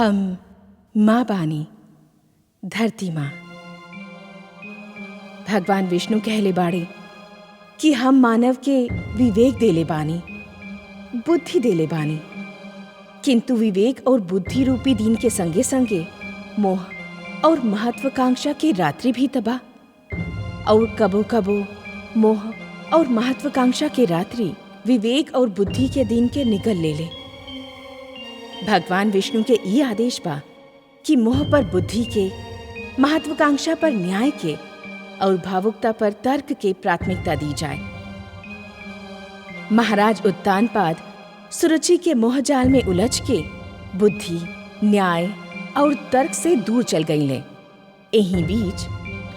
हम माँ बानी, धरती माँ। भगवान विष्णु कहले बाड़े कि हम मानव के विवेक देले बानी, बुद्धि देले बानी, किंतु विवेक और बुद्धि रूपी दीन के संगे संगे मोह और महत्वाकांक्षा की रात्रि भी तबाह। और कबो कबो मोह और महत्वाकांक्षा की रात्रि विवेक और बुद्धि के दिन के निगल ले ले। भगवान विष्णु के ये आदेश बा कि मोह पर बुद्धि के, महत्वाकांक्षा पर न्याय के और भावुकता पर तर्क के प्राथमिकता दी जाए। महाराज उत्तानपाद सुरुचि के मोहजाल में उलझ के बुद्धि, न्याय और तर्क से दूर चल गईले। एही बीच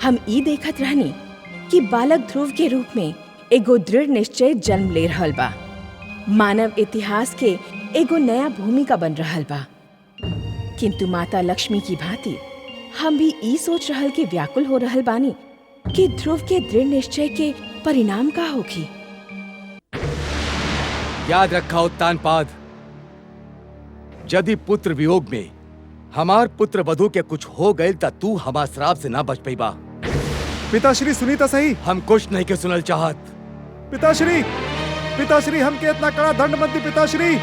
हम ई देखत रहनी कि बालक ध्रुव के रूप में एगो दृढ़ निश्चय जन्म ले रहल बा। मानव इतिहास के एगो नया भूमिका बन रहल बा। किंतु माता लक्ष्मी की भांति हम भी ई सोच रहल के व्याकुल हो रहल बानी कि ध्रुव के दृढ़ निश्चय के परिणाम का होगी। याद रखा उत्तानपाद, यदि पुत्र वियोग में हमार पुत्र वधु के कुछ हो गए ता तू हमार श्राप से ना बच पैबा। पिताश्री सुनी तो सही। हम कुछ नहीं के सुनल चाहत। पिताश्री, पिताश्री हमके इतना कड़ा दंड मत दी पिताश्री।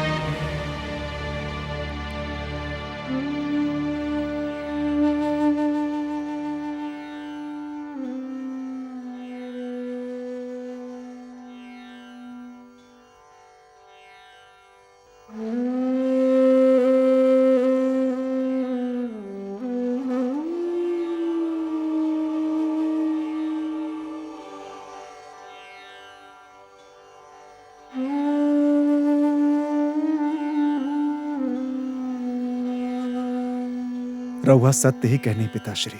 रउआ सत्य ही कहनी पिताश्री।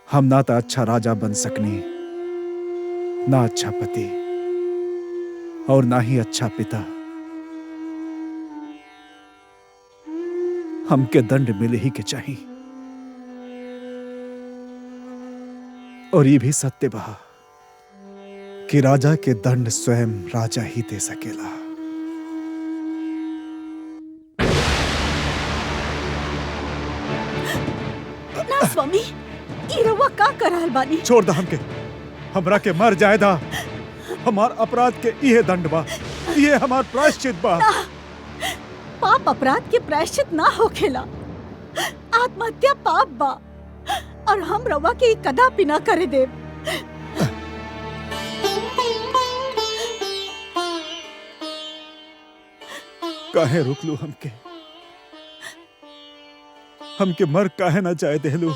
हम ना तो अच्छा राजा बन सकनी, ना अच्छा पति और ना ही अच्छा पिता। हमके दंड मिले ही के चाहिए। और ये भी सत्य बा कि राजा के दंड स्वयं राजा ही दे सकेला। स्वामी, ई रउआ का कर रहल बानी? छोड़ दा हमके, हमरा के मर जाए दा। हमार अपराध के इहे दंड बा, ये हमार प्रायश्चित बा। पाप अपराध के प्रायश्चित ना होखेला। आत्महत्या पाप बा और हम रउआ के कदापि ना करे देब। काहे रोक लू हमके? हमके मर काहे ना जाए देलू?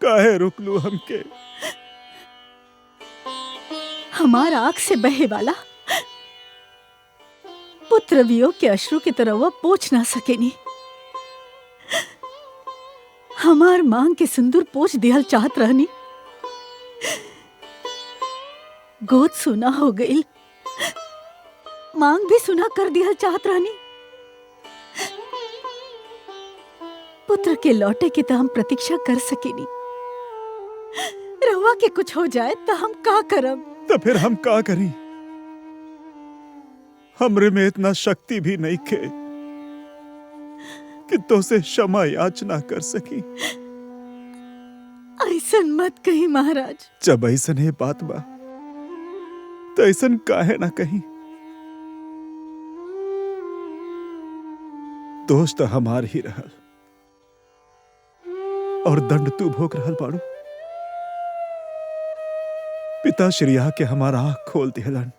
काहे रुक लू हमके? हमारा आंख से बहे वाला पुत्र वियोग के अश्रु की तरह वह पोंछ ना सकेनी। हमार मांग के सिंदूर पोंछ दिहल चाहत रहनी, गोद सुना हो गई, मांग भी सुना कर दिहल चाहत रहनी। पुत्र के लौटे की तो हम प्रतीक्षा कर सकेनी। रवा के कुछ हो जाए तो हम का करब? तो फिर हम का करी? हमरे में इतना शक्ति भी नहीं खे कि तो से क्षमा याचना कर सकी। ऐसन मत कही महाराज। जब ऐसन है बात बा तो ऐसन काहे ना कही। दोष तो हमार ही रहल और दंड तू भोग रहल बाड़ू। पिता श्रिया के हमारा आंख खोल दिहलन।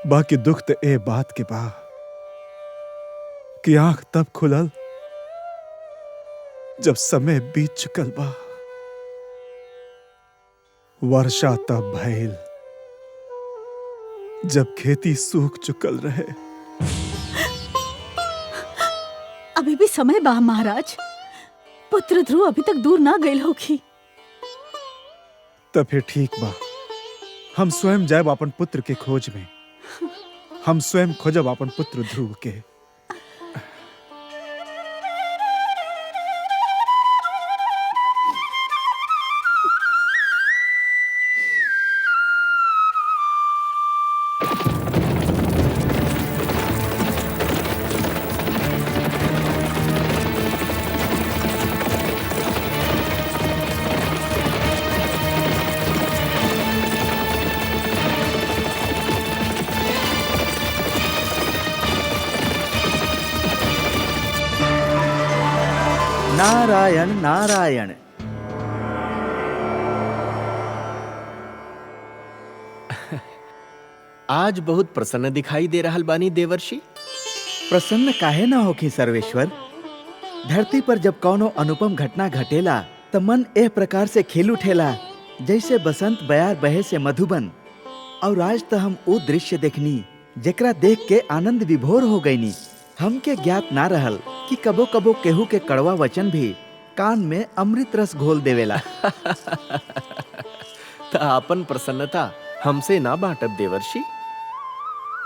बाकी दुख तो ए बात के बा कि आंख तब खुलल जब समय बीत चुकल बा। वर्षा तब भइल जब खेती सूख चुकल रहे। अभी भी समय बा महाराज। पुत्र ध्रुव अभी तक दूर ना गइल होखी। तो फिर ठीक बा, हम स्वयं जाएब अपन पुत्र के खोज में। हम स्वयं खोजब अपन पुत्र ध्रुव के। नारायण नारायण। आज बहुत प्रसन्न दिखाई दे रहल बानी देवर्षि। प्रसन्न काहे ना होखी सर्वेश्वर। धरती पर जब कौनो अनुपम घटना घटेला त मन एह प्रकार से खिल उठेला जैसे बसंत बयार बहे से मधुबन। और आज तो हम वो दृश्य देखनी जेकरा देख के आनंद विभोर हो गईनी। हमके ज्ञात ना रहल कि कबो कबो केहू के कड़वा वचन भी कान में अमृत रस घोल देवेला। त आपन प्रसन्नता हमसे ना बांटब देवर्षि।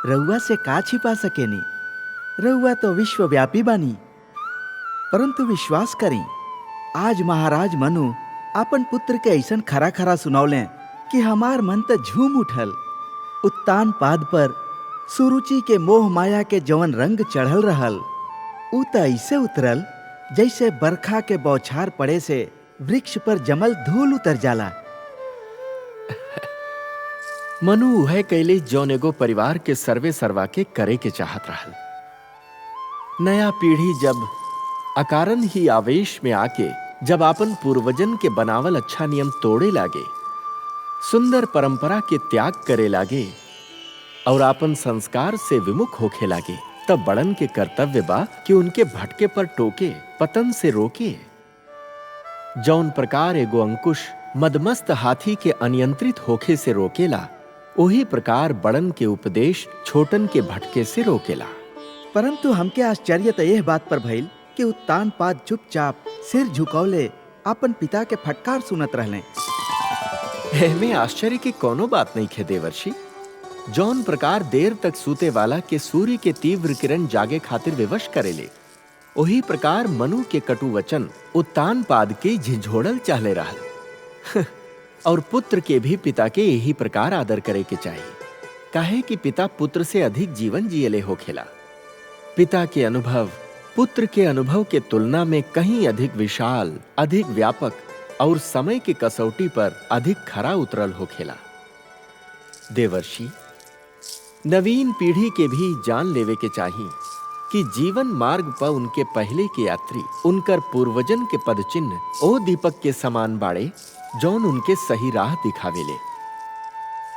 रउआ से का छिपा सकेनी। रउआ तो विश्वव्यापी बानी। परंतु विश्वास करी, आज महाराज मनु अपन पुत्र के ऐसन खरा खरा सुनौले कि हमार मन त झूम उठल। उत्तान पाद पर सुरुचि के मोह माया के जवन रंग चढ़ल रहल उ त ऐसे उतरल जैसे बरखा के बौछार पड़े से वृक्ष पर जमल धूल उतर जाला। मनु उहे कैले जौन एगो परिवार के सर्वे सर्वा के करे के चाहत रहल। नया पीढ़ी जब अकारण ही आवेश में आके जब आपन पूर्वजन के बनावल अच्छा नियम तोड़े लागे, सुंदर परंपरा के त्याग करे लागे और आपन संस्कार से विमुख होखे लागे, तब बड़न के कर्तव्य बा कि उनके भटके पर टोके, पतन से रोके। जौन प्रकार एगो अंकुश मदमस्त हाथी के अनियंत्रित होखे से रोकेला, वही प्रकार बड़न के उपदेश छोटन के भटके से रोकेला। परंतु हमके आश्चर्य तो यह बात पर भइल कि उत्तान पाद चुपचाप सिर झुकौले अपन पिता के फटकार सुनत रहले। एहमे आश्चर्य की कोनो बात नहीं खे देवर्षि। जौन प्रकार देर तक सूते वाला के सूर्य के तीव्र किरण जागे खातिर विवश करेले, वही प्रकार मनु के कटु वचन उत्तान पाद के झिझोड़ल चाहले रहल। और पुत्र के भी पिता के यही प्रकार आदर करे के चाहिए, काहे कि पिता पुत्र से अधिक जीवन जियले होखेला। पिता के अनुभव पुत्र के अनुभव के तुलना में कहीं अधिक विशाल, अधिक व्यापक और समय की कसौटी पर अधिक खरा उतरल होखेला। देवर्षि, नवीन पीढ़ी के भी जान लेवे के चाहिए कि जीवन मार्ग पर उनके पहले के यात्री उनकर पूर्वजन के पद चिन्ह ओ दीपक के समान बाड़े जौन उनके सही राह दिखावेले।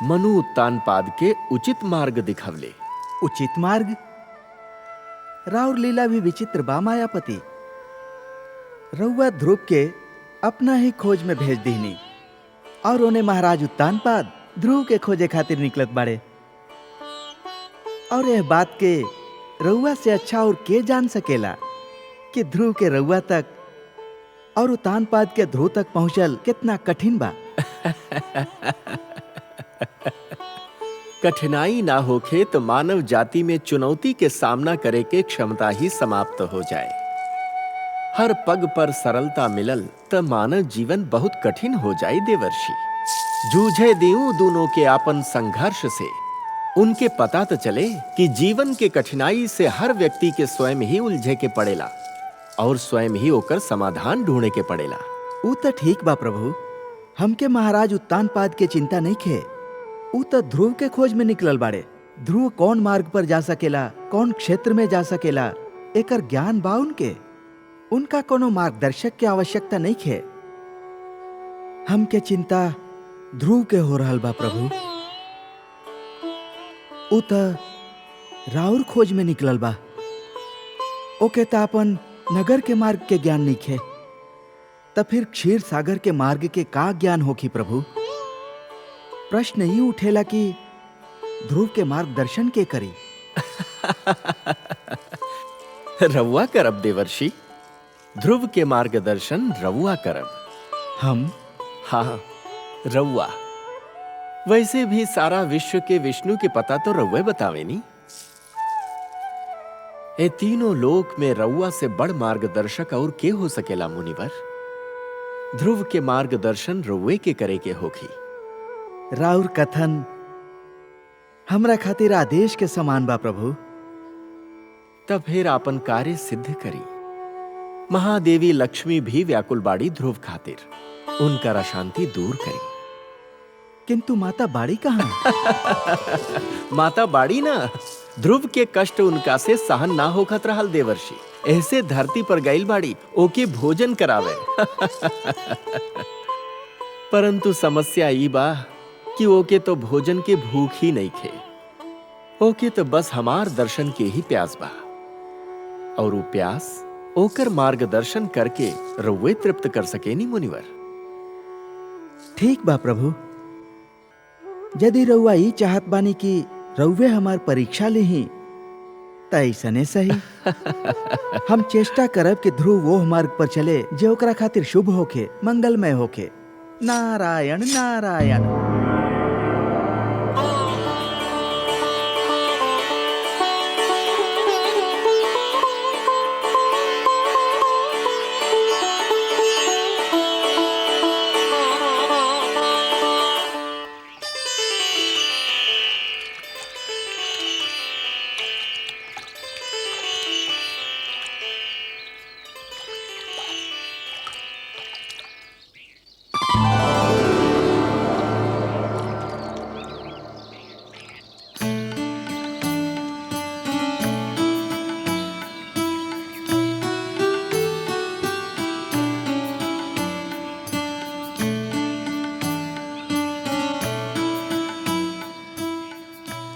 मनु उत्तान पाद के उचित मार्ग दिखावले। उचित मार्ग? राउर लीला भी विचित्र बा मायापति। रउआ ध्रुव के अपना ही खोज में भेज दीनी और उन्हें महाराज उत्तान पाद ध्रुव के खोजे खातिर निकलत बाड़े। और यह बात के रउआ से अच्छा और के जान सकेला कि ध्रुव के रउआ तक और उत्तान पाद के ध्रुव तक पहुंचल कितना कठिन बा। कठिनाई ना होखे तो मानव जाति में चुनौती के सामना करे के क्षमता ही समाप्त हो जाए। हर पग पर सरलता मिलल तो मानव जीवन बहुत कठिन हो जाए देवर्षि। जूझे दियो दोनों के आपन संघर्ष से उनके पता तो चले कि जीवन के कठिनाई से हर व्यक्ति के स्वयं ही उलझे के पड़ेला और स्वयं ही होकर समाधान ढूंढे के पड़ेला। ऊ तो ठीक बा प्रभु, हमके महाराज उत्तान पाद के चिंता नहीं खे। ऊ तो ध्रुव के खोज में निकलल बाड़े। ध्रुव कौन मार्ग पर जा सकेला, कौन क्षेत्र में जा सकेला, एकर ज्ञान बा उनके। उनका कोनो मार्गदर्शक के आवश्यकता नहीं खे। हमके चिंता ध्रुव के हो रहल बा प्रभु। ऊ तो राउर खोज में निकलल बा। ओके तो अपन नगर के मार्ग के ज्ञान नहीं खे, तब फिर क्षीर सागर के मार्ग के का ज्ञान होखी प्रभु। प्रश्न ही उठेला कि ध्रुव के मार्गदर्शन के करी। रउआ करब देवर्षि, ध्रुव के मार्गदर्शन रउआ करब। हम? हाँ, रउआ। वैसे भी सारा विश्व के विष्णु के पता तो रउए बतावे नी। ए तीनों लोक में रउआ से बड़ मार्गदर्शक और के हो सकेला मुनिवर। ध्रुव के मार्गदर्शन रउए के करे के होखी। राउर कथन हमरा खातिर आदेश के समान बा प्रभु। तब फिर आपन कार्य सिद्ध करी। महादेवी लक्ष्मी भी व्याकुल बाड़ी ध्रुव खातिर, उनकर अशांति दूर करी। किंतु माता बाड़ी कहाँ? माता बाड़ी ना, ध्रुव के कष्ट उनका से सहन ना होखत रहल देवर्षि। ऐसे धरती पर गइल बाड़ी ओके भोजन करावे। परंतु समस्या ई बा कि ओके तो भोजन के भूख ही नहीं खे, ओके तो बस हमार दर्शन के ही प्यास बा, और वो प्यास ओकर मार्गदर्शन करके रउवे तृप्त कर सकेनी मुनिवर। ठीक बा प्रभु, यदि रउआ ई चाहत बानी कि रउवे हमार परीक्षा लेही त ऐसने सही। हम चेष्टा करब कि ध्रुव वो मार्ग पर चले जो ओकरा खातिर शुभ होखे, मंगलमय होखे। नारायण नारायण।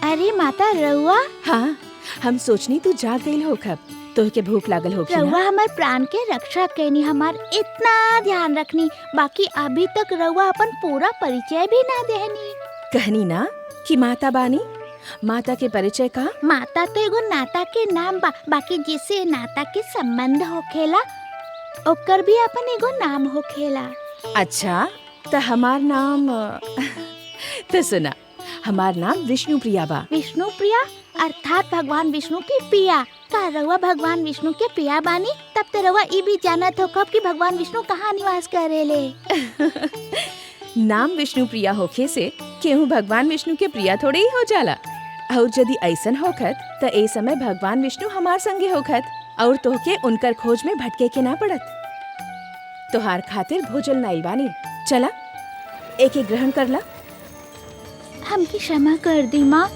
अरे माता रउआ, हाँ, हम सोचनी तू जाग गईल हो खब, तो के भूख लागल होगी रउआ ना? हमार प्राण के रक्षा कैनी, हमार इतना ध्यान रखनी, बाकी अभी तक रउआ अपन पूरा परिचय भी ना देहनी। कहनी ना कि माता बानी, माता के परिचय का? माता तो एगो नाता के नाम बा, बाकी जिसे नाता के संबंध होखेला ओकर भी अपन एगो नाम होखेला। अच्छा, तो हमार नाम तो सुना, हमार नाम विष्णु प्रिया बा। विष्णु प्रिया अर्थात भगवान विष्णु की पिया। का रउआ भगवान विष्णु के पिया बानी? तब तो रउआ ई भी जानत हो कब कि भगवान विष्णु कहाँ निवास करेले। नाम विष्णु प्रिया होखे से केहू भगवान विष्णु के प्रिया थोड़े ही हो जाला। और यदि ऐसन होखत तो ए समय भगवान विष्णु हमार संगे होखत और तोहके उनकर खोज में भटके के ना पड़त। तोहार खातिर भोजन नाइल बानी, चला एक ग्रहण कर ला। हमके क्षमा कर दी माँ,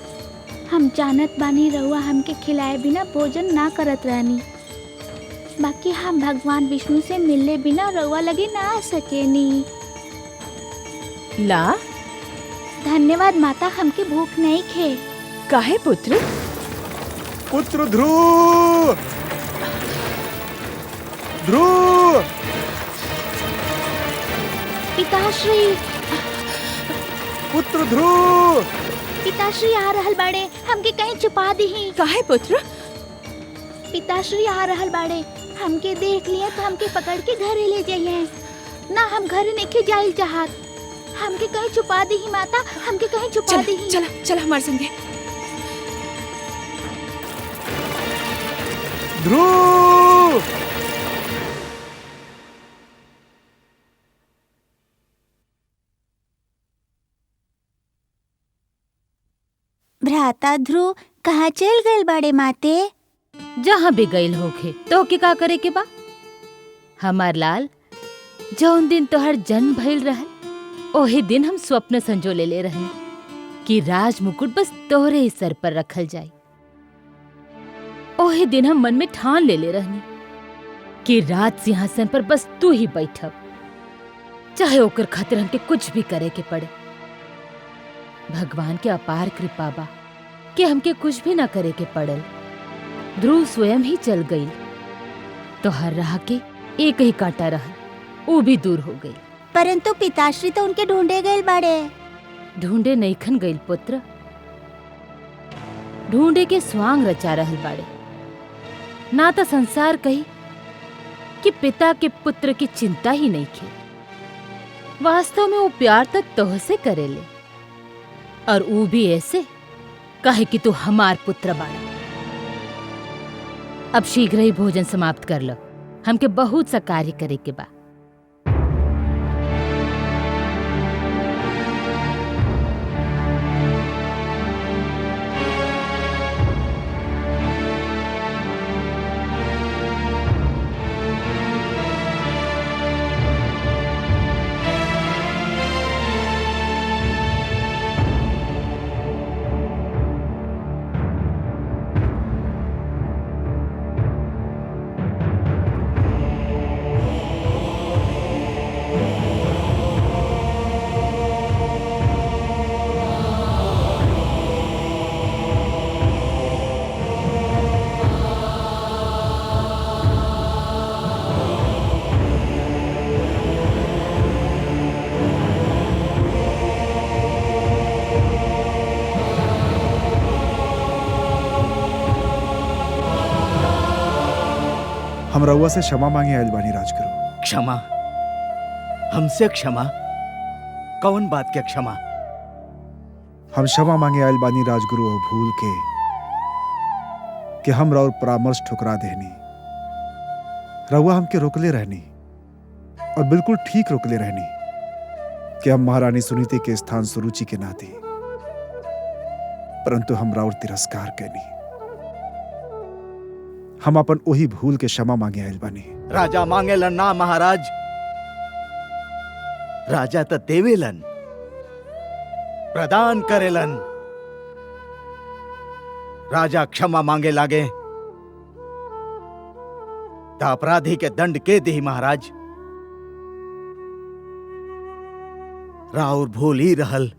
हम जानत बानी रउआ हमके खिलाए बिना भोजन ना करत रहनी, बाकी हम भगवान विष्णु से मिलने बिना रउआ लगे ना आ सकेनी। ला, धन्यवाद माता, हमके भूख नहीं खे। काहे पुत्र? पुत्र ध्रुव, ध्रुव, पिताश्री, पुत्र ध्रुव। पिताश्री आ रहल बाड़े, हमके कहीं छुपा दीही। काहे पुत्र? पिताश्री आ रहल बाड़े, हमके देख लिए तो हमके पकड़ के घरे ले जाइए ना, हम घरे नहीं जाइल चाहत, हमके कहीं छुपा दीही माता, हमके कहीं छुपा चला दीही। चला चला हमारे संगे। ध्रुव, भ्राता ध्रुव कहाँ चल गए बड़े माते? जहाँ भी गईल होखे तो के का करे के बा? हमार लाल, जौन दिन तोहर जन्म भइल रहल ओही दिन हम स्वप्न संजो ले रहनी कि राज मुकुट बस तोहरे ही सर पर रखल जाए। ओही दिन हम मन में ठान ले रहनी कि राज सिंहासन पर बस तू ही बैठब, चाहे ओकर खातिर हमके कुछ भी करे के पड़े। भगवान के अपार कृपा बा कि हमके कुछ भी ना करे के पड़ल। ध्रुव स्वयं ही चल गई तो हर राह के एक ही कांटा रहल, वो भी दूर हो गई। परंतु पिताश्री तो उनके ढूंढे गए बड़े। ढूंढे नईखन गईल पुत्र, ढूंढे के स्वांग रचा रहल बाड़े। ना तो संसार कही कि पिता के पुत्र की चिंता ही नहीं की, वास्तव में वो प्यार तक तोह से करेले, और वो भी ऐसे कहे कि तू हमार पुत्र बाड़ा। अब शीघ्र ही भोजन समाप्त कर लो, हमके बहुत सा कार्य करे के बा। हम रउआ से क्षमा मांगे आयल बानी राजगुरु। क्षमा? हमसे क्षमा? कौन बात के क्षमा? हम क्षमा मांगे आयल बानी राजगुरु और भूल के कि हम और परामर्श ठुकरा देनी। रउआ हमके रोकले रहनी और बिल्कुल ठीक रोकले रहनी कि हम महारानी सुनीति के स्थान सुरुचि के ना दी, परंतु हम राउर तिरस्कार कैनी। हम अपन वही भूल के क्षमा मांगे आयल बानी। राजा मांगेलन ना महाराज, राजा तो देवेलन, प्रदान करेलन। राजा क्षमा मांगे लागे तो अपराधी के दंड के दी महाराज। राउर भूल ही रहल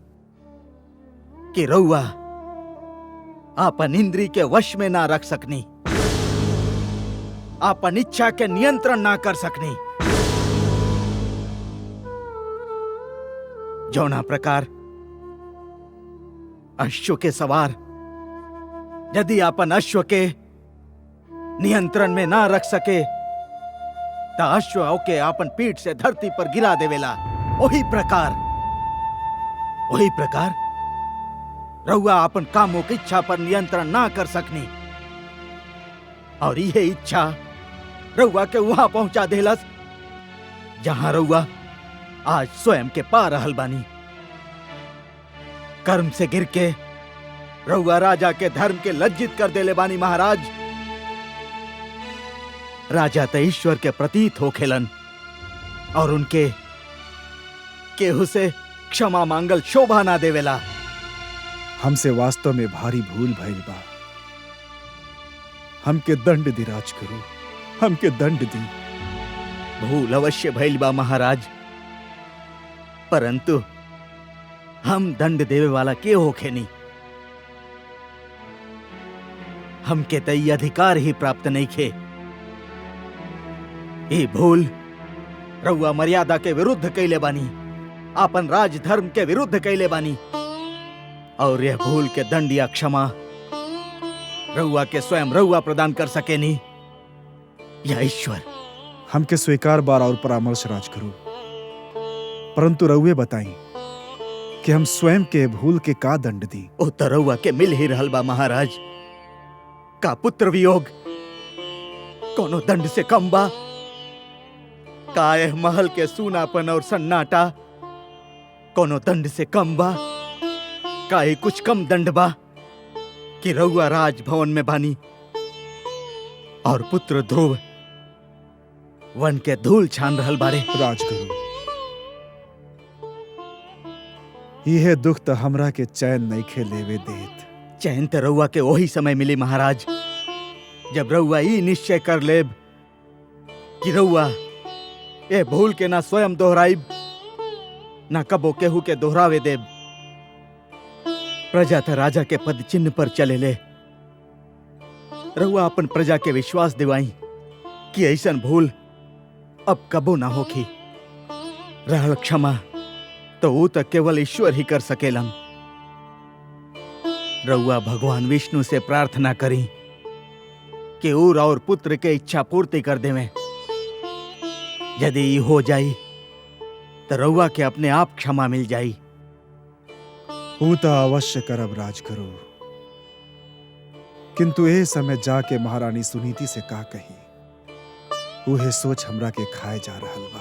कि रउआ आपन इंद्री के वश में ना रख सकनी, आपन इच्छा के नियंत्रण ना कर सकनी। जौना प्रकार अश्व के सवार यदि आपन अश्व के नियंत्रण में ना रख सके तो अश्व ओके आपन पीठ से धरती पर गिरा देवेला। वही प्रकार रउआ आपन कामों की इच्छा पर नियंत्रण ना कर सकनी और यह इच्छा रउआ के वहां पहुंचा देलस जहां रउआ आज स्वयं के पा रहल बानी। कर्म से गिर के रउआ राजा के धर्म के लज्जित कर देले बानी महाराज। राजा तो ईश्वर के प्रतीत होखेलन और उनके केहू से क्षमा मांगल शोभा ना देवेला। हमसे वास्तव में भारी भूल भइल बा। हमके दंड दी राजगुरु, हमके दंड दी। भूल अवश्य भइल बा महाराज, परंतु हम दंड देवे वाला के होखे नहीं। हमके तो ये अधिकार ही प्राप्त नहीं खे। ये भूल रउआ मर्यादा के विरुद्ध कैले बानी, आपन राज धर्म के विरुद्ध कैले बानी और यह भूल के दंड या क्षमा रउआ के स्वयं रउआ प्रदान कर सके नहीं या ईश्वर। हमके स्वीकार बार और परामर्श राजगुरु, परंतु रउए बताई कि हम स्वयं के भूल के का दंड दी। ओ तो रउआ के मिल ही रहल बा महाराज। का पुत्र वियोग कोनो दंड से कम बा? का एह महल के सूनापन और सन्नाटा कोनो दंड से कम बा? का ये कुछ कम दंड बा कि रउआ राजभवन में बानी और पुत्र ध्रुव वन के धूल छान रहल बारे? राजगुरु, यह दुख तो हमरा के चैन नइखे लेवे देत। चैन तो रउआ के वही समय मिली महाराज जब रउआ ई निश्चय कर लेब कि रउआ ए भूल के ना स्वयं दोहराइब ना कबो केहू के दोहरावे देब। प्रजा तो राजा के पद चिन्ह पर चले ले। रउआ अपन प्रजा के विश्वास दिवाई कि ऐसन भूल अब कबो ना होखी। रहल क्षमा तो वो तो केवल ईश्वर ही कर सकेलन। रउआ भगवान विष्णु से प्रार्थना करी कि उर और पुत्र के इच्छा पूर्ति कर देवें। यदि ये हो जाई तो रउआ के अपने आप क्षमा मिल जाई। वो तो अवश्य करब राजगुरु, किंतु ए समय जाके महारानी सुनीति से का कही, उहे सोच हमरा के खाए जा रहल बा।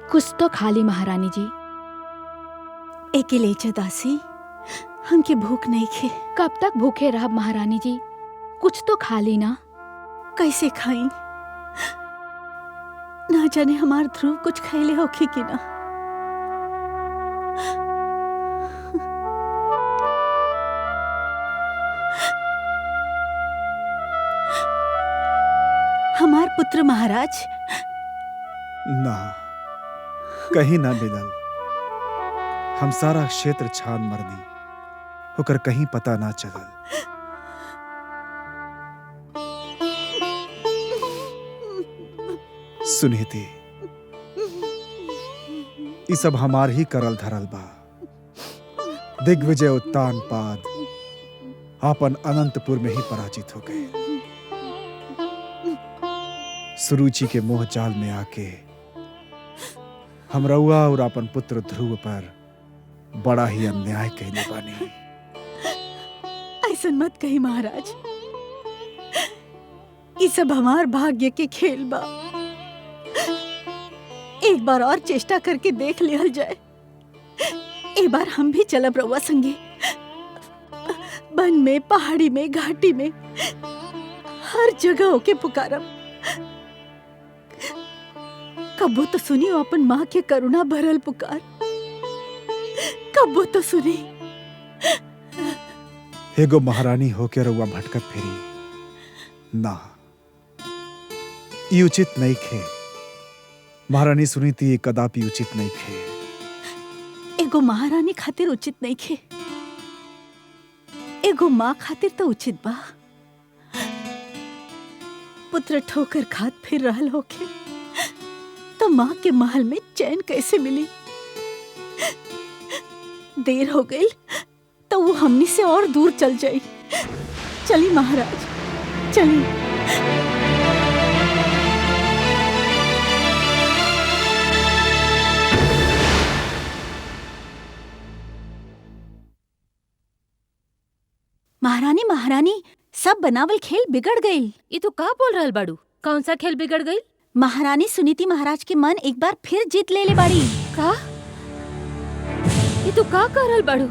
कुछ तो खा ली महारानी जी। एके ले जा दासी, हमके भूख नहीं खे। कब तक भूखे रहब महारानी जी? कुछ तो खा ली ना। कैसे खाई? ना जाने हमार ध्रुव कुछ खैले होखे कि ना। हमार पुत्र महाराज ना, कहीं ना मिलल। हम सारा क्षेत्र छान मरनी, होकर कहीं पता ना चलल। सुनीति, ई सब हमार ही करल धरल बा। दिग्विजय उत्तान पाद आपन अनंतपुर में ही पराजित हो गए। सुरुचि के मोह जाल में आके हम रउआ और अपन पुत्र ध्रुव पर बड़ा ही अन्याय कहने बानी। ऐसा मत कही महाराज, ये सब हमार भाग्य के खेल बा। एक बार और चेष्टा करके देख लिहल जाए। एक बार हम भी चलब रउआ संगे, वन में, पहाड़ी में, घाटी में, हर जगह होके पुकारब। कब्बो तो सुनी अपन माँ के करुणा भरल पुकार, कब्बो तो सुनी। एगो महारानी होके रउआ भटकत फिरी ना, ई उचित नहीं खे। महारानी सुनीति कदापि उचित नहीं खे। एगो महारानी खातिर उचित नहीं खे, एगो माँ खातिर तो उचित बा। पुत्र ठोकर खात फिर रहल होके तो माँ के महल में चैन कैसे मिली? देर हो गई तो वो हमनी से और दूर चल जाई। चली महाराज, चली। महारानी, महारानी, सब बनावल खेल बिगड़ गई। ये तो का बोल रहल बाड़ू? कौन सा खेल बिगड़ गई? महारानी सुनीति महाराज के मन एक बार फिर जीत ले बाड़ी। का? ये तो का कर रहल बाड़ू?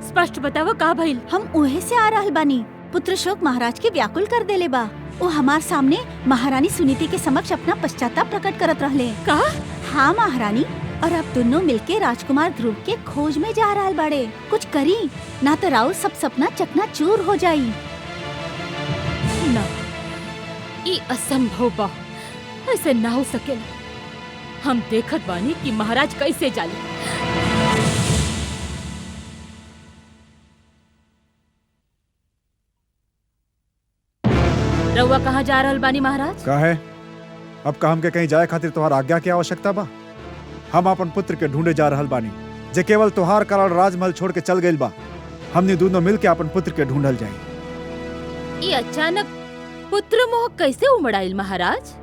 स्पष्ट बतावा का भइल? हम उहे से आ रहल बानी। पुत्र शोक महाराज के व्याकुल कर देले बा। वो हमार सामने महारानी सुनीति के समक्ष अपना पश्चाताप प्रकट करत रहले। का? हाँ महारानी, और अब दोनों मिलके राजकुमार ध्रुव के खोज में जा रहल बाड़े। कुछ करी ना तो राउर सब सपना चकनाचूर हो जाई। ना, ये असंभव बा। ऐसे ना हो सकेला। हम देखत बानी कि महाराज कैसे जाले। रउआ कहाँ जा रहल बानी महाराज? का है? अब का हमके कहीं जाए खातिर तोहार आज्ञा की आवश्यकता बा? हम अपन पुत्र के ढूंढे जा रहल बानी, जे केवल तोहार कारण राजमहल छोड़ के चल गइल बा। हमने दोनों मिल के अपन पुत्र के ढूंढल जाई। ये अचानक पुत्र मोह कैसे उमड़ाइल महाराज?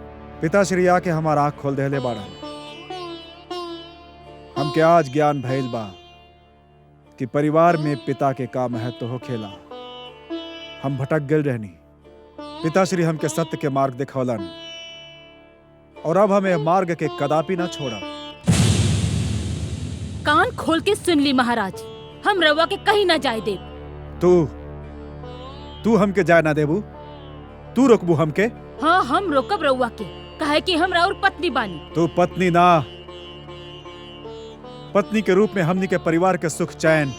पिताश्री आके हमार आँख खोल देले बाड़ा। हमके आज ज्ञान भइल बा कि परिवार में पिता के का महत्व होखेला। हम भटक गए रहनी, पिताश्री हमके सत्य के मार्ग दिखौलन, और अब हमें मार्ग के कदापि न छोड़ा। कान खोल के सुन ली महाराज, हम रउआ के कहीं न जाए देब। तू हमके जाए ना देबू? तू रोकबू हमके? हाँ, हम रोकब रउआ के, काहे कि हम राउर पत्नी बानी। तू पत्नी ना, पत्नी के रूप में हमनी के परिवार के सुख चैन,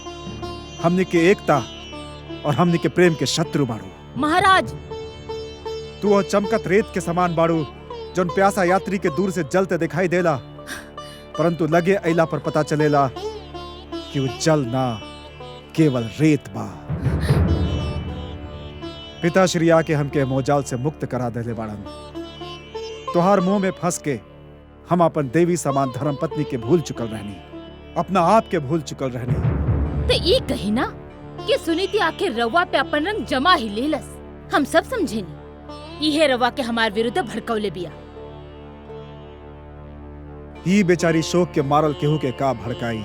हमनी के एकता और हमनी के प्रेम के शत्रु बाड़ू। महाराज, तू और चमकत रेत के समान बाड़ू, जोन प्यासा यात्री के दूर से जलते दिखाई देला, परंतु लगे अइला पर पता चलेला कि वो जल ना, केवल रेत बा। पिताश्री आके हमके मोहजाल से मुक्त करा देले बाड़न। तोहार मुंह में फंस के हम अपन देवी समान धर्म पत्नी के भूल चुकल रहनी, अपना आप के भूल चुकल रहनी। तो ये कही ना कि सुनीति आके रवा पे अपन रंग जमा ही लेलस। हम सब समझेनी, इहे रवा के हमार विरुद्ध भड़कौले बिया। ई बेचारी शोक के मारल केहू के का भड़काई।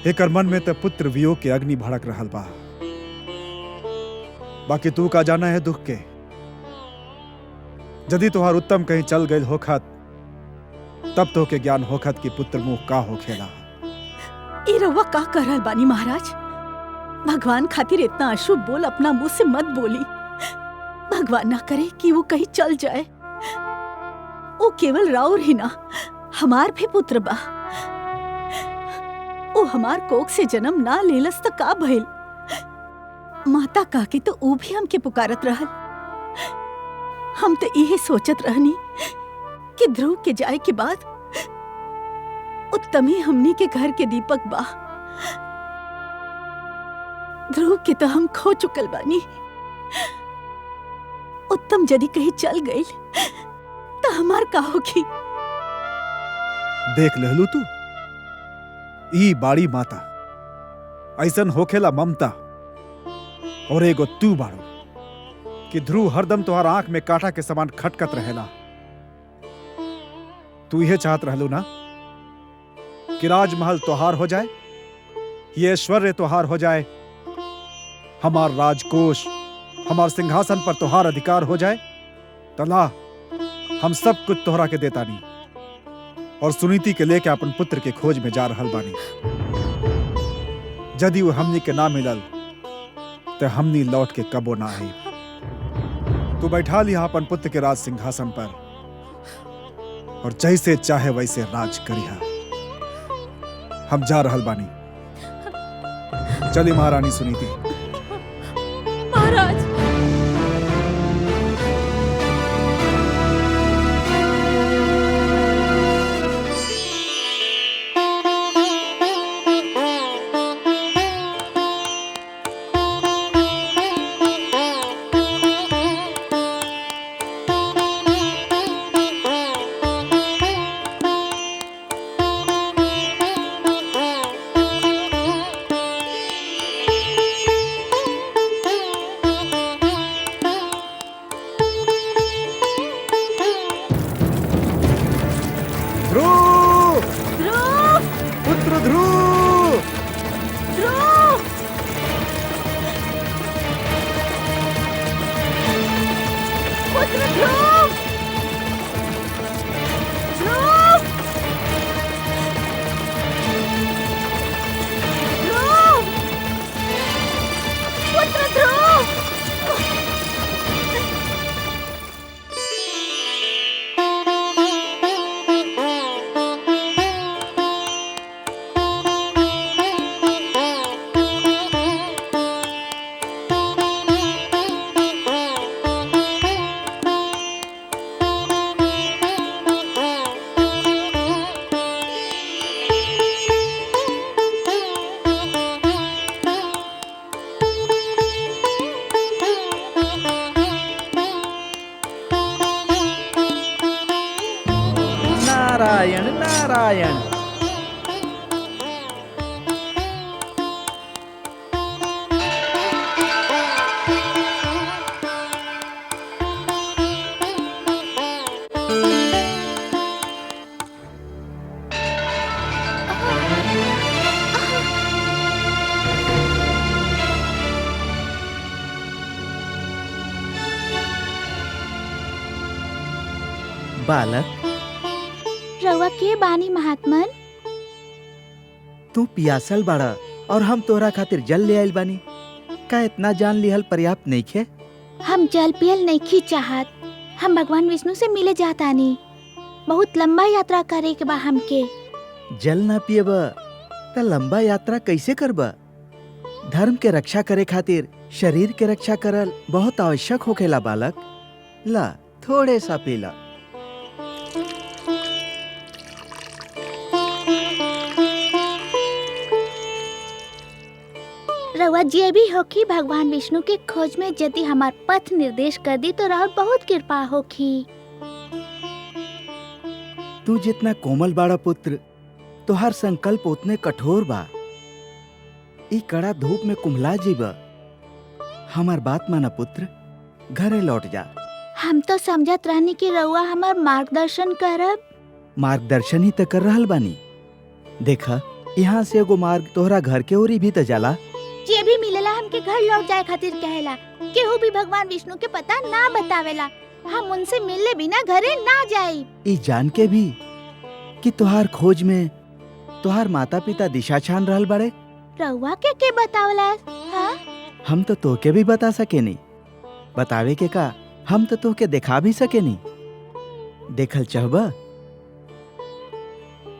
एकर मन में तो पुत्र वियोग के अग्नि भड़क रहल बा। बाकी तू का जाना है दुख के। यदि तुहार उत्तम कहीं चल गए होखत, तब तो के ज्ञान होखत कि पुत्र मुंह का होखेला। ई रउआ का कर रहल बानी महाराज? भगवान खातिर इतना अशुभ बोल अपना मुंह से मत बोली। भगवान ना करे कि वो कहीं चल जाए। वो केवल राउर ही ना, हमार भी पुत्र बा। वो हमार कोख से जन्म ना लेलस तो का भइल? माता काके तो वो भी हमके पुकारत रहल। हम तो यही सोचत रहनी कि ध्रुव के जाए के बाद उत्तम ही हमनी के घर के दीपक बा। ध्रुव के तो हम खो चुकल बानी। उत्तम यदि कहीं चल गई हमार का होगी? देख लहलू तू, ई बाड़ी माता ऐसन होखेला ममता, और एगो तू बाड़ू कि ध्रुव हरदम तुहार आंख में कांटा के समान खटकत रहेला। तू यह चाहत रहलू ना कि राजमहल तोहार हो जाए, ये ऐश्वर्य तोहार हो जाए, हमार राजकोष, हमार सिंहासन पर तोहार अधिकार हो जाए। तला हम सब कुछ तोहरा के देता नहीं, और सुनीति के लेके अपन पुत्र के खोज में जा रहल बानी। यदि वो हमनी के ना मिलल तो हमनी लौट के कबो ना आई। तू बैठा लिया अपन पुत्र के राज सिंहासन पर, और जैसे चाहे वैसे राज करिहा। हम जा रहल बानी। चली महारानी सुनीति। महाराज, ध्रुव, ध्रुव! पुत्र ध्रुव, ध्रुव! पुत्र ध्रुव! ध्रुव! ध्रुव! पुत्र ध्रुव! नारायण नारायण। बालक, रउआ के बानी महात्मन? तू पियासल बाड़ा और हम तोहरा खातिर जल ले आइल बानी। का इतना जान लिहल पर्याप्त नहीं खे? हम जल पियल नहीं चाहत। हम भगवान विष्णु से मिले जातानी। बहुत लंबा यात्रा करे के बा हमके। जल ना पियब त लंबा यात्रा कैसे करब? धर्म के रक्षा करे खातिर शरीर के रक्षा करल बहुत आवश्यक होखेला बालक। ला थोड़े सा पीला। रउआ जे भी होखी भगवान विष्णु के खोज में यदि हमार पथ निर्देश कर दी तो राहुल बहुत कृपा होखी। तू जितना कोमल बाड़ा पुत्र, तोहार संकल्प उतने कठोर बा। ई कड़ा धूप में कुम्हला जीबा। हमार बात माना पुत्र, घरे लौट जा। हम तो समझत रहनी कि रउआ हमार मार्गदर्शन करब। मार्गदर्शन ही तो कर रहल बानी। देखा, यहाँ से एगो मार्ग तोहरा घर के ओरी भी तो जाला। जे भी मिलेला हमके घर लौट जाए खातिर कहेला। केहू भी भगवान विष्णु के पता ना बतावेला। हम उनसे मिलले बिना घरे ना जाई। ई जान के भी कि तोहार खोज में तोहार माता पिता दिशा छान रहल बाड़े। रउआ के बतावला? हाँ? हम तो तोके भी बता सके नहीं। बतावे के का, हम तो तोके दिखा भी सके नहीं। देखल चाहबा?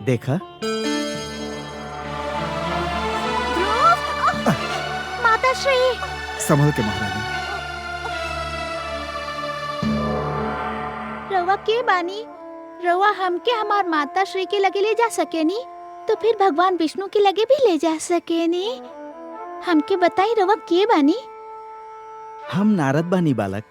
देखा। माता श्री, संभल के महारानी। रउआ के बानी? रउआ हमके हमार माता श्री के लगे ले जा सकेनी तो फिर भगवान विष्णु के लगे भी ले जा सकेनी। हमके बताई रउआ के बानी? हम नारद बानी बालक,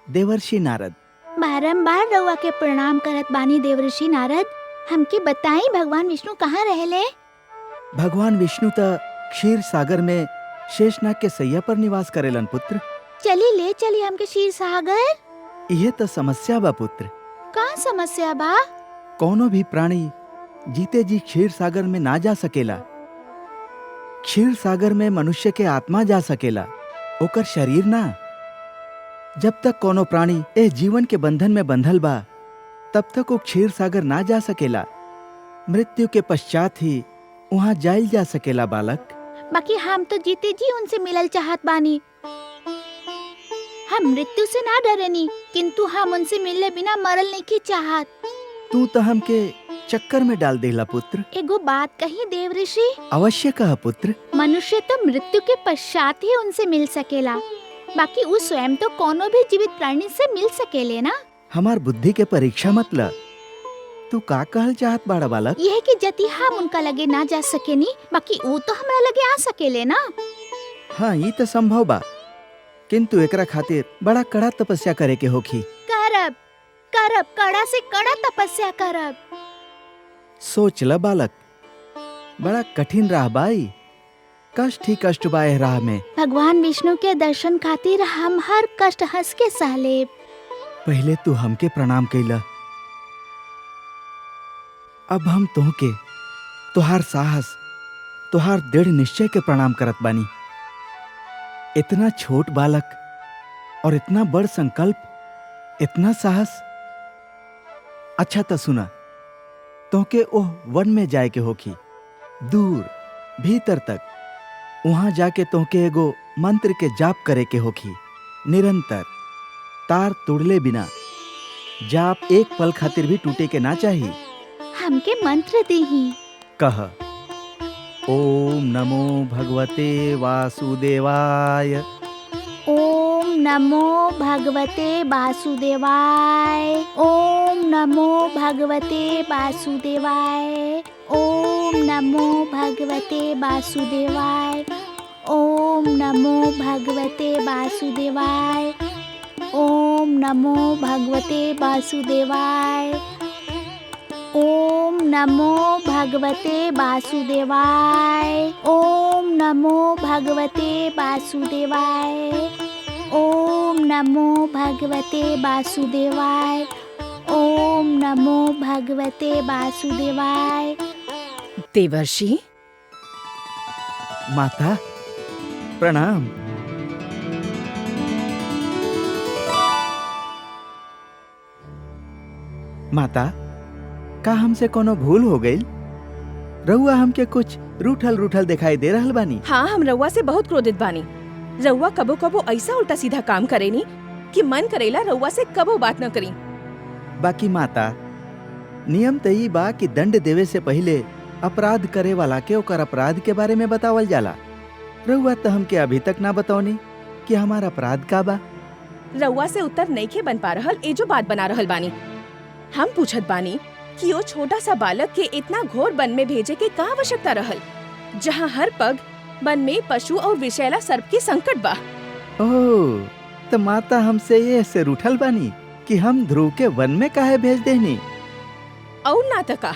देवर्षि नारद। बारंबार रउआ के प्रणाम करत बानी देवऋषि नारद। हमके बताई भगवान विष्णु कहाँ रहले? भगवान विष्णु त क्षीर सागर में शेषनाग के सैया पर निवास करेलन पुत्र। चली ले चली हमके क्षीर सागर। यह तो समस्या बा पुत्र। का समस्या बा? कोनो भी प्राणी जीते जी क्षीर सागर में ना जा सकेला। क्षीर सागर में मनुष्य के आत्मा जा सकेला, ओकर शरीर ना। जब तक कोनो प्राणी ए जीवन के बंधन में बंधल बा तब तक वो क्षीर सागर ना जा सकेला। मृत्यु के पश्चात ही वहाँ जाइल जा सकेला बालक। बाकी हम तो जीते जी उनसे मिलल चाहत बानी। हम मृत्यु से ना डरेनी, किंतु हम उनसे मिलने बिना मरल नहीं की चाहत। तू तो हमके चक्कर में डाल देला पुत्र। एगो बात कही देवऋषि। अवश्य कह पुत्र। मनुष्य तो मृत्यु के पश्चात ही उनसे मिल सकेला, बाकी वो स्वयं तो कोनो भी जीवित प्राणी से मिल सकेले ना। हमार बुद्धि के परीक्षा मत ल। तू का कहल चाहत बाड़ा बालक? यह कि जति हम उनका लगे ना जा सकेनी, बाकी वो तो हमरा लगे आ सकेले ना। हाँ, ये तो संभव बा, किंतु एकरा खातिर बड़ा कड़ा तपस्या करे के होखी। करब करब कड़ा से कड़ा तपस्या करब। सोच ल बालक, बड़ा कठिन राह बाई। कष्ट ही कष्ट बा एह राह में। भगवान विष्णु के दर्शन खातिर हम हर कष्ट हंस के सह लेब। पहले तू हमके प्रणाम कैला, अब हम तोहके तुहार साहस, तुहार दृढ़ निश्चय के प्रणाम करत बानी। इतना छोट बालक और इतना बड़ संकल्प, इतना साहस। अच्छा तो सुना, तोहके ओह वन में जाए के होखी, दूर भीतर तक। वहां जाके तोहके एगो मंत्र के जाप करे के होखी, निरंतर, तार तोड़ले बिना। जाप एक पल खातिर भी टूटे के ना चाहिए। हमके मंत्र दीही। कह, ओम नमो भगवते वासुदेवाय। ओम नमो भगवते वासुदेवाय। ओम नमो भगवते वासुदेवाय। ओम नमो भगवते वासुदेवाय। ओम नमो भगवते वासुदेवाय। ओम नमो भगवते वासुदेवाय। ओम नमो भगवते वासुदेवाय। ओम नमो भगवते वासुदेवाय। ओम नमो भगवते वासुदेवाय। ओम नमो भगवते वासुदेवाय। देवर्षि, माता प्रणाम। माता, का हमसे कोनो भूल हो गई? रउआ हमके कुछ रूठल रूठल दिखाई दे रहल बानी। हाँ, हम रउआ से बहुत क्रोधित बानी। रउआ कबो कबो ऐसा उल्टा सीधा काम करेनी कि मन करेला रउआ से कबो बात न करी। बाकी माता, नियम त ई बा कि दंड देवे से पहले अपराध करे वाला के ओकर अपराध के बारे में बतावल जाला। रउआ तो हमके अभी तक ना बताओनी कि हमारा अपराध का बा। रउआ से उत्तर नहीं के बन पा रहल, ए जो बात बना रहल बानी। हम पूछत बानी कि वो छोटा सा बालक के इतना घोर वन में भेजे के का आवश्यकता रहल, जहाँ हर पग वन में पशु और विषैला सर्प की संकट बा। ओह, तो माता हमसे ये से रूठल बानी कि हम ध्रुव के वन में काहे भेज देनी? और नाटका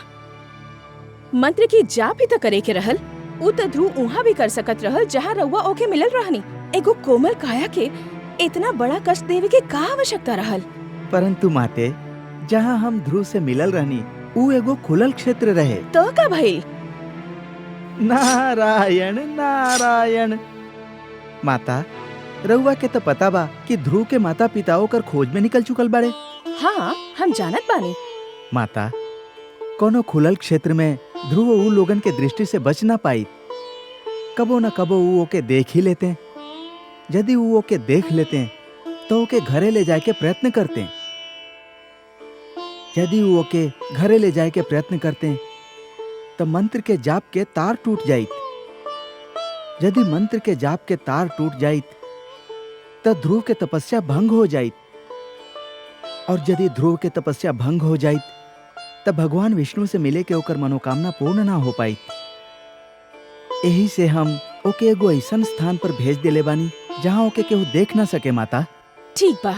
मंत्र की जाप ही तो करे के रहल। उ तो ध्रुव उहाँ भी कर सकत रहल जहाँ रउआ ओके मिलल रहनी। एगो कोमल काया के इतना बड़ा कष्ट देवे के का आवश्यकता रहल? परंतु माते, जहाँ हम ध्रुव से मिलल रहनी उ एगो खुलल क्षेत्र रहे। तो का भइल? नारायण नारायण। माता, रउआ के तो पता बा कि ध्रुव के माता पिता ओकर खोज में निकल चुकल बाड़े। हाँ, हम जानत बानी। माता, कोनो खुलल क्षेत्र में ध्रुव उ लोगन के दृष्टि से बच ना पाई। कबो न कबो उ ओके देख ही लेते। यदि उ ओके देख लेते तो ओके घरे ले जाए के प्रयत्न करते। यदि उ ओके घरे ले जाए के प्रयत्न करते तो मंत्र के जाप के तार टूट जाइत। यदि मंत्र के जाप के तार टूट जाइत तो ध्रुव के तपस्या भंग हो जाइत। और यदि ध्रुव के तपस्या भंग हो जाइत तब भगवान विष्णु से मिले के ओकर मनोकामना पूर्ण ना हो पाई। यही से हम ओके एगो ऐसन स्थान पर भेज देले बानी जहाँ ओके केहू देख ना सके। माता, ठीक बा,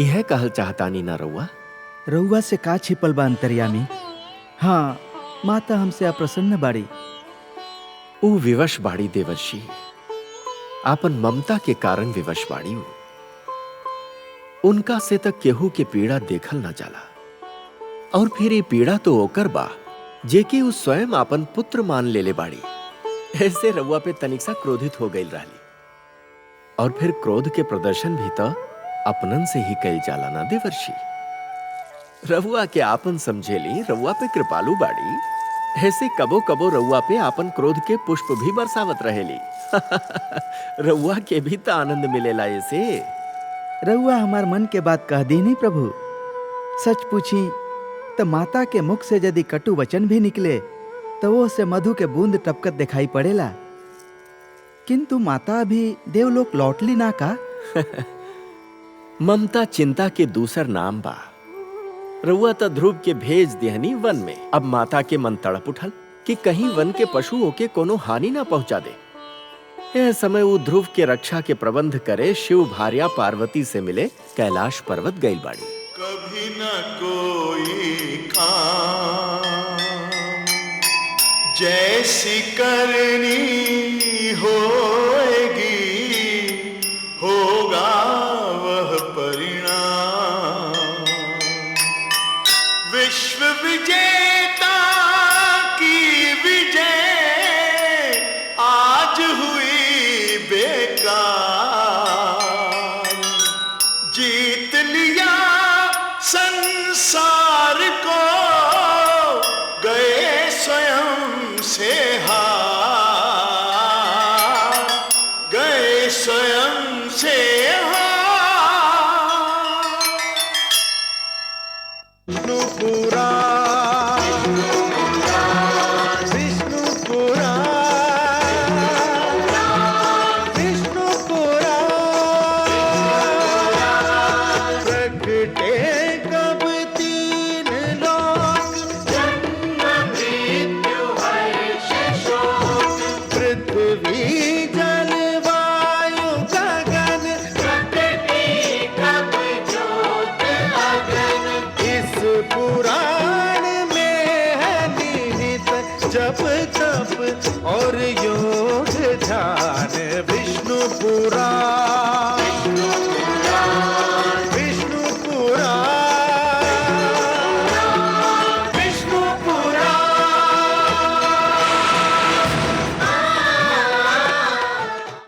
यह कहल चाहतानी ना रउआ? रउआ से का छिपल बा अंतर्यामी? हाँ, माता हमसे अप्रसन्न बाड़ी। ऊ विवश बाड़ी देवर्षि, आपन ममता के कारण विवश बाड़ी। उनका से तक केहू के पीड़ा देखल ना जाला, और फिर ये पीड़ा तो ओकर बा जेके ऊ स्वयं आपन पुत्र मान लेले बाड़ी। ऐसे रउआ पे तनिक सा क्रोधित हो गई रहली, और फिर क्रोध के प्रदर्शन भी तो अपनन से ही कइल जाला ना देवर्षि। रउआ के आपन समझेली, रउआ पे कृपालु बाड़ी, ऐसे कबो कबो रउआ पे आपन क्रोध के पुष्प भी बरसावत रहेली। रउआ के भी तो आनंद मिलेला ऐसे। रउआ हमार मन के बात कह दी नहीं प्रभु। सच पूछी तो माता के मुख से यदि कटु वचन भी निकले तो वो से मधु के बूंद टपकत दिखाई पड़ेला। किंतु माता अभी देवलोक लौटली ना का? ममता चिंता के दूसर नाम बा। रउआ तो ध्रुव के भेज देहनी वन में। अब माता के मन तड़प उठल कि कहीं वन के पशुओं के कोनो हानि ना पहुंचा दे। यह समय वो ध्रुव के रक्षा के प्रबंध करे शिव भार्या पार्वती से मिले कैलाश पर्वत गई बाड़ी। कभी न कोई काम जैसी करनी हो